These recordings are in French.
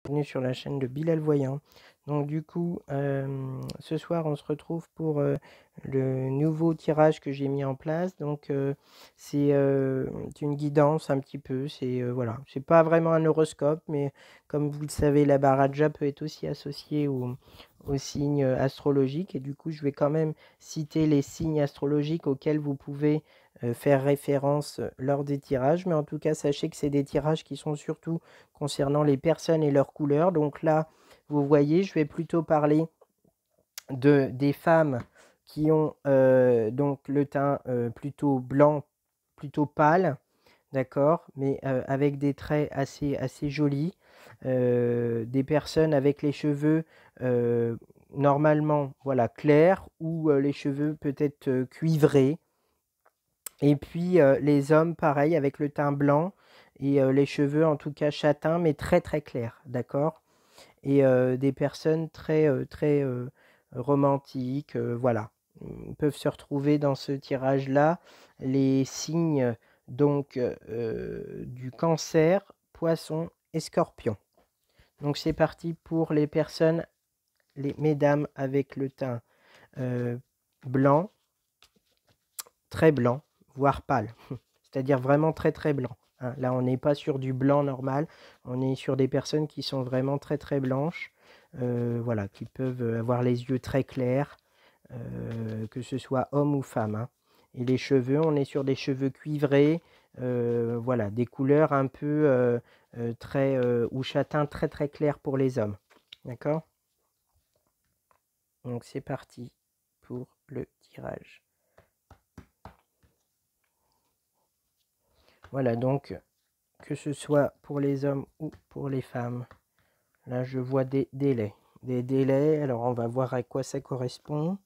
Bienvenue sur la chaîne de Bilal Voyant. Donc du coup, ce soir on se retrouve pour le nouveau tirage que j'ai mis en place. Donc c'est une guidance un petit peu. C'est voilà, c'est pas vraiment un horoscope, mais comme vous le savez, la baraja peut être aussi associée aux signes astrologiques. Et du coup, je vais quand même citer les signes astrologiques auxquels vous pouvez faire référence lors des tirages. Mais en tout cas, sachez que c'est des tirages qui sont surtout concernant les personnes et leurs couleurs. Donc là, vous voyez, je vais plutôt parler des femmes qui ont donc le teint plutôt blanc, plutôt pâle, d'accord, mais avec des traits assez jolis. Des personnes avec les cheveux normalement voilà, clairs ou les cheveux peut-être cuivrés. Et puis les hommes, pareil, avec le teint blanc et les cheveux en tout cas châtains, mais très très clairs, d'accord? Et des personnes très romantiques, voilà, peuvent se retrouver dans ce tirage-là. Les signes donc du Cancer, Poisson et Scorpion. Donc c'est parti pour les personnes, les mesdames avec le teint blanc, très blanc, voire pâle. C'est-à-dire vraiment très très blanc, hein. Là, on n'est pas sur du blanc normal, on est sur des personnes qui sont vraiment très très blanches, voilà, qui peuvent avoir les yeux très clairs, que ce soit homme ou femme, hein. Et les cheveux, on est sur des cheveux cuivrés, voilà, des couleurs un peu très ou châtain très très clair pour les hommes, d'accord? Donc c'est parti pour le tirage. Voilà, donc que ce soit pour les hommes ou pour les femmes. Là, je vois des délais. Des délais, alors on va voir à quoi ça correspond.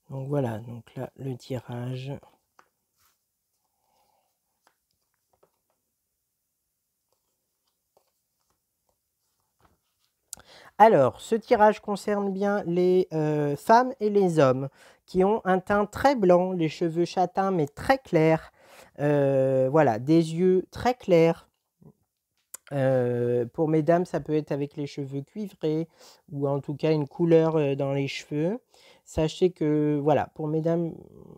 Donc voilà, donc là, le tirage. Alors, ce tirage concerne bien les femmes et les hommes qui ont un teint très blanc, les cheveux châtains mais très clairs, voilà, des yeux très clairs. Pour mesdames, ça peut être avec les cheveux cuivrés ou en tout cas une couleur dans les cheveux. Sachez que, voilà, pour mesdames,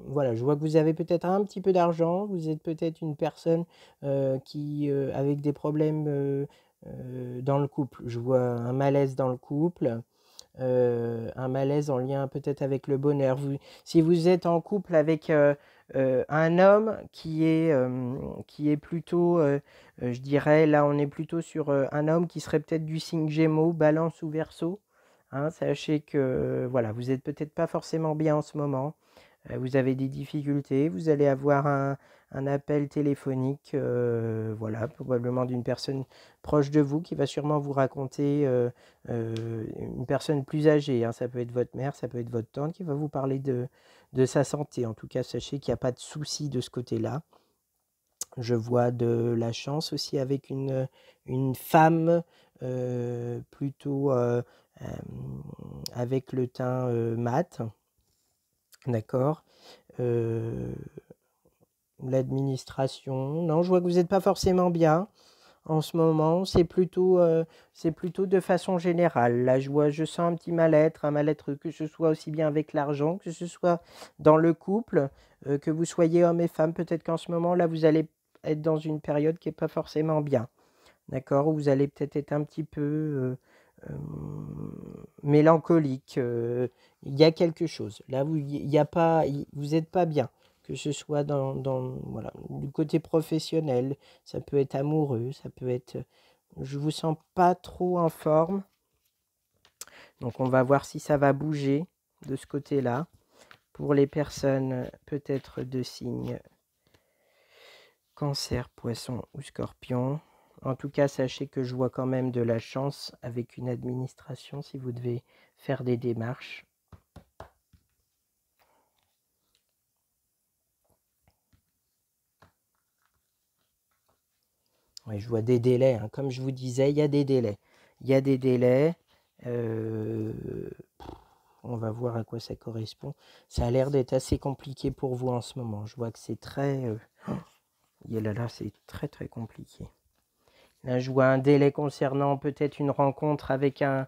voilà, je vois que vous avez peut-être un petit peu d'argent, vous êtes peut-être une personne qui, avec des problèmes dans le couple. Je vois un malaise dans le couple, un malaise en lien peut-être avec le bonheur. Si vous êtes en couple avec un homme qui est plutôt, je dirais, là on est plutôt sur un homme qui serait peut-être du signe Gémeaux, Balance ou Verseau, hein, sachez que voilà, vous n'êtes peut-être pas forcément bien en ce moment. Vous avez des difficultés, vous allez avoir un appel téléphonique, voilà, probablement d'une personne proche de vous qui va sûrement vous raconter, une personne plus âgée, hein, ça peut être votre mère, ça peut être votre tante qui va vous parler de sa santé. En tout cas, sachez qu'il n'y a pas de souci de ce côté-là. Je vois de la chance aussi avec une femme plutôt avec le teint mat. D'accord. L'administration. Non, je vois que vous n'êtes pas forcément bien en ce moment. C'est plutôt de façon générale. Là, je sens un mal-être que ce soit aussi bien avec l'argent, que ce soit dans le couple, que vous soyez homme et femme. Peut-être qu'en ce moment, là, vous allez être dans une période qui n'est pas forcément bien. D'accord? Où vous allez peut-être être un petit peu mélancolique. Il y a quelque chose. Là, vous n'êtes pas bien. Que ce soit voilà, du côté professionnel, ça peut être amoureux, ça peut être. Je vous sens pas trop en forme. Donc, on va voir si ça va bouger de ce côté-là pour les personnes peut-être de signe Cancer, Poisson ou Scorpion. En tout cas, sachez que je vois quand même de la chance avec une administration si vous devez faire des démarches. Oui, je vois des délais, hein. Comme je vous disais, il y a des délais. Il y a des délais. On va voir à quoi ça correspond. Ça a l'air d'être assez compliqué pour vous en ce moment. Je vois que c'est très... là, c'est très très compliqué. Là, je vois un délai concernant peut-être une rencontre avec un...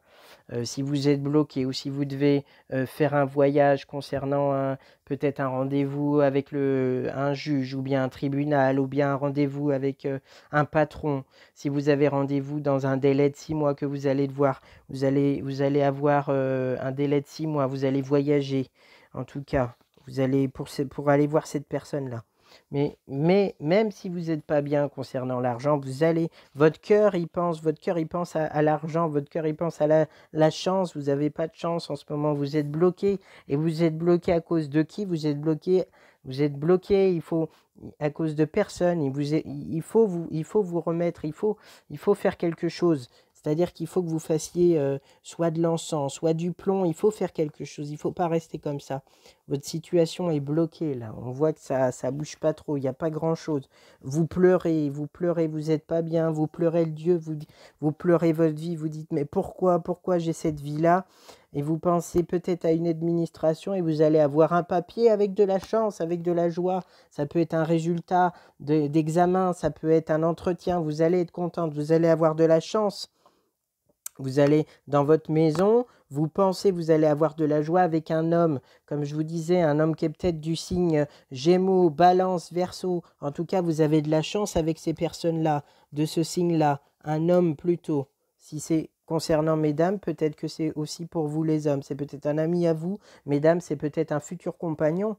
si vous êtes bloqué ou si vous devez faire un voyage concernant peut-être un rendez-vous avec un juge ou bien un tribunal ou bien un rendez-vous avec un patron. Si vous avez rendez-vous dans un délai de 6 mois que vous allez devoir, vous allez avoir un délai de 6 mois, vous allez voyager. En tout cas, vous allez pour aller voir cette personne-là. Mais même si vous n'êtes pas bien concernant l'argent, votre cœur il pense à l'argent, votre cœur il pense à la chance. Vous n'avez pas de chance en ce moment, vous êtes bloqué. Et vous êtes bloqué à cause de qui? Vous êtes bloqué, à cause de personne. Il faut vous remettre, il faut faire quelque chose. C'est-à-dire qu'il faut que vous fassiez soit de l'encens, soit du plomb. Il faut faire quelque chose, il ne faut pas rester comme ça. Votre situation est bloquée là. On voit que ça bouge pas trop. Il n'y a pas grand-chose. Vous pleurez, vous n'êtes pas bien. Vous pleurez le Dieu, vous pleurez votre vie. Vous dites mais pourquoi j'ai cette vie-là? Et vous pensez peut-être à une administration et vous allez avoir un papier avec de la chance, avec de la joie. Ça peut être un résultat d'examen, ça peut être un entretien. Vous allez être contente, vous allez avoir de la chance. Vous allez dans votre maison, vous allez avoir de la joie avec un homme, comme je vous disais, un homme qui est peut-être du signe Gémeaux, Balance, Verseau. En tout cas, vous avez de la chance avec ces personnes-là, de ce signe-là, un homme plutôt. Si c'est concernant mesdames, peut-être que c'est aussi pour vous les hommes. C'est peut-être un ami à vous. Mesdames, c'est peut-être un futur compagnon.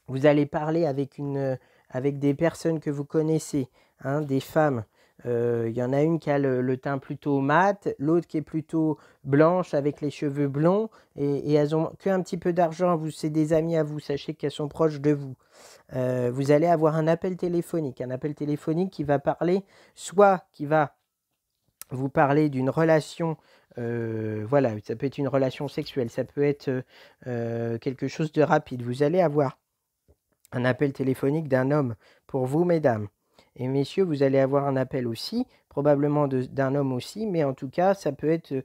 Vous allez parler avec des personnes que vous connaissez, hein, des femmes. Il y en a une qui a le teint plutôt mat, l'autre qui est plutôt blanche avec les cheveux blonds et elles ont qu'un petit peu d'argent. C'est des amis à vous, sachez qu'elles sont proches de vous. Vous allez avoir un appel téléphonique qui va parler, soit qui va vous parler d'une relation, voilà, ça peut être une relation sexuelle, ça peut être quelque chose de rapide. Vous allez avoir un appel téléphonique d'un homme pour vous, mesdames. Et messieurs, vous allez avoir un appel aussi, probablement d'un homme aussi, mais en tout cas, ça peut être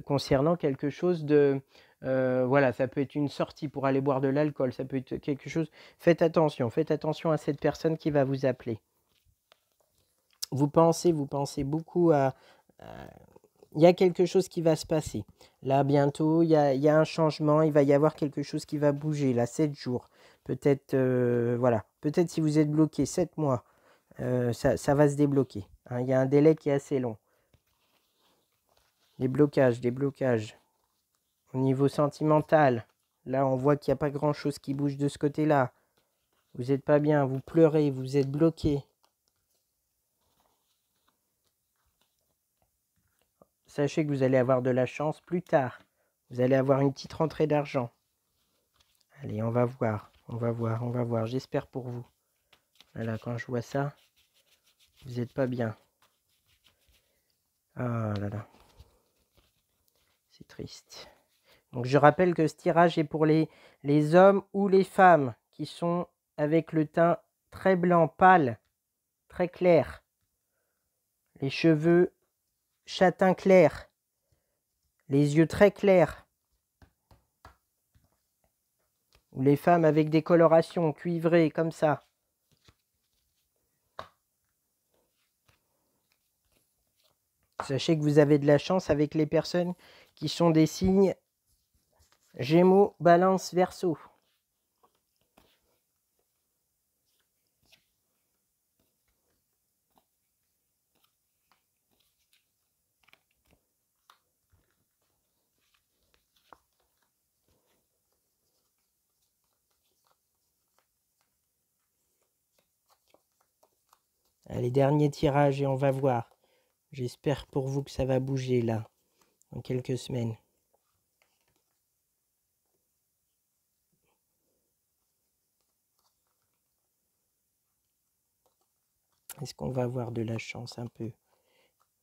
concernant quelque chose de... voilà, ça peut être une sortie pour aller boire de l'alcool, ça peut être quelque chose... Faites attention à cette personne qui va vous appeler. Vous pensez beaucoup à il y a quelque chose qui va se passer. Là, bientôt, il y a un changement, il va y avoir quelque chose qui va bouger, là, 7 jours. Peut-être, voilà, peut-être si vous êtes bloqué 7 mois, ça va se débloquer, hein. Il y a un délai qui est assez long. Des blocages. Au niveau sentimental, là, on voit qu'il n'y a pas grand-chose qui bouge de ce côté-là. Vous n'êtes pas bien, vous pleurez, vous êtes bloqué. Sachez que vous allez avoir de la chance plus tard. Vous allez avoir une petite rentrée d'argent. Allez, on va voir. J'espère pour vous. Voilà, quand je vois ça, vous n'êtes pas bien. Ah là là. C'est triste. Donc je rappelle que ce tirage est pour les hommes ou les femmes qui sont avec le teint très blanc, pâle, très clair. Les cheveux châtain clair. Les yeux très clairs. Ou les femmes avec des colorations cuivrées comme ça. Sachez que vous avez de la chance avec les personnes qui sont des signes Gémeaux, Balance, Verseau. Allez, dernier tirage et on va voir. J'espère pour vous que ça va bouger là, dans quelques semaines. Est-ce qu'on va avoir de la chance un peu?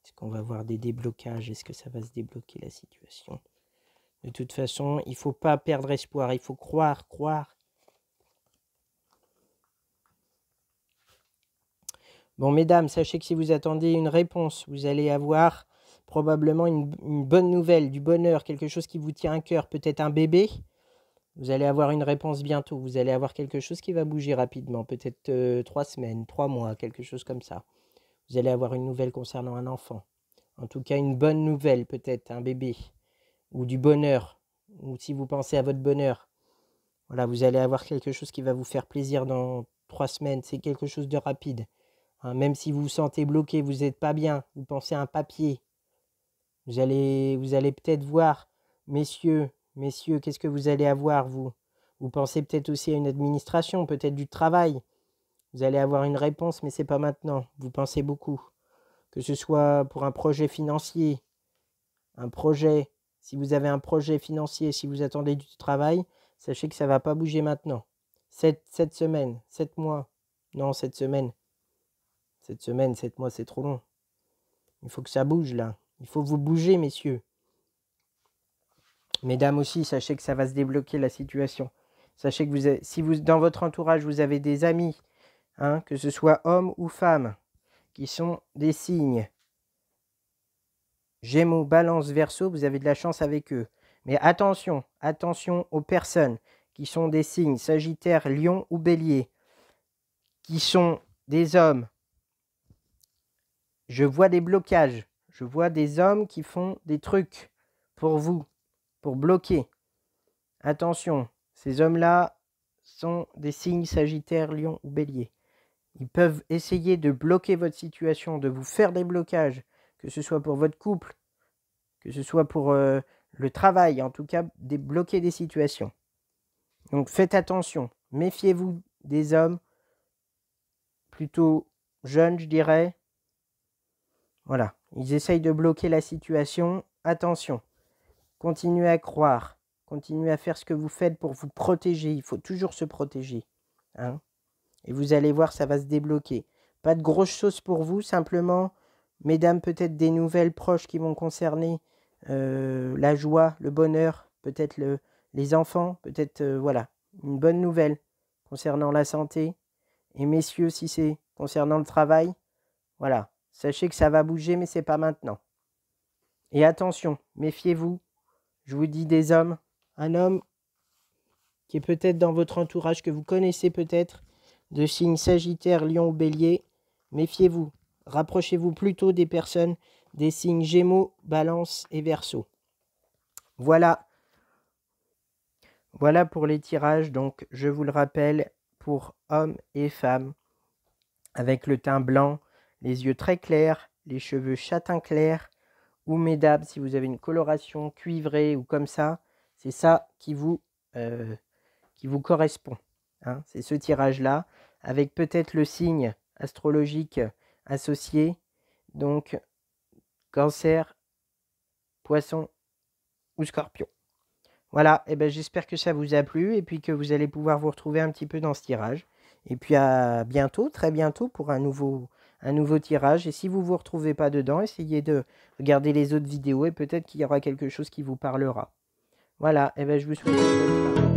Est-ce qu'on va avoir des déblocages? Est-ce que ça va se débloquer la situation? De toute façon, il ne faut pas perdre espoir. Il faut croire. Bon, mesdames, sachez que si vous attendez une réponse, vous allez avoir probablement une bonne nouvelle, du bonheur, quelque chose qui vous tient à cœur, peut-être un bébé. Vous allez avoir une réponse bientôt. Vous allez avoir quelque chose qui va bouger rapidement, peut-être 3 semaines, 3 mois, quelque chose comme ça. Vous allez avoir une nouvelle concernant un enfant. En tout cas, une bonne nouvelle, peut-être un bébé, ou du bonheur, ou si vous pensez à votre bonheur. Voilà, vous allez avoir quelque chose qui va vous faire plaisir dans 3 semaines. C'est quelque chose de rapide. Hein, même si vous vous sentez bloqué, vous n'êtes pas bien, vous pensez à un papier. Vous allez peut-être voir, messieurs, qu'est-ce que vous allez avoir, vous? Vous pensez peut-être aussi à une administration, peut-être du travail. Vous allez avoir une réponse, mais ce n'est pas maintenant. Vous pensez beaucoup. Que ce soit pour un projet financier, si vous avez un projet financier, si vous attendez du travail, sachez que ça ne va pas bouger maintenant. 7 semaines, 7 mois. Non, 7 semaines. 7 semaines, 7 mois, c'est trop long. Il faut que ça bouge là. Il faut vous bouger, messieurs. Mesdames aussi, sachez que ça va se débloquer la situation. Sachez que si dans votre entourage, vous avez des amis, hein, que ce soit hommes ou femmes, qui sont des signes Gémeaux, Balance, Verseau, vous avez de la chance avec eux. Mais attention aux personnes qui sont des signes Sagittaire, Lion ou Bélier, qui sont des hommes. Je vois des blocages. Je vois des hommes qui font des trucs pour vous, pour bloquer. Attention, ces hommes-là sont des signes Sagittaire, Lion ou Bélier. Ils peuvent essayer de bloquer votre situation, de vous faire des blocages, que ce soit pour votre couple, que ce soit pour le travail, en tout cas, bloquer des situations. Donc faites attention, méfiez-vous des hommes plutôt jeunes, je dirais. Voilà, ils essayent de bloquer la situation. Attention, continuez à croire, continuez à faire ce que vous faites pour vous protéger. Il faut toujours se protéger. Hein, et vous allez voir, ça va se débloquer. Pas de grosses choses pour vous, simplement, mesdames, peut-être des nouvelles proches qui vont concerner la joie, le bonheur, peut-être les enfants, peut-être, voilà, une bonne nouvelle concernant la santé. Et messieurs, si c'est concernant le travail, voilà, sachez que ça va bouger, mais c'est pas maintenant. Et attention, méfiez-vous, je vous dis des hommes, un homme qui est peut-être dans votre entourage, que vous connaissez peut-être, de signes Sagittaire, Lion ou Bélier, méfiez-vous, rapprochez-vous plutôt des personnes des signes Gémeaux, Balance et Verseau. Voilà pour les tirages, donc je vous le rappelle, pour hommes et femmes, avec le teint blanc, les yeux très clairs, les cheveux châtain clair, ou mesdames, si vous avez une coloration cuivrée ou comme ça, c'est ça qui vous correspond. Hein, c'est ce tirage-là, avec peut-être le signe astrologique associé, donc Cancer, Poisson ou Scorpion. Voilà, et ben j'espère que ça vous a plu et puis que vous allez pouvoir vous retrouver un petit peu dans ce tirage. Et puis à bientôt, très bientôt pour un nouveau tirage. Et si vous ne vous retrouvez pas dedans, essayez de regarder les autres vidéos et peut-être qu'il y aura quelque chose qui vous parlera. Voilà, et ben je vous souhaite une bonne soirée.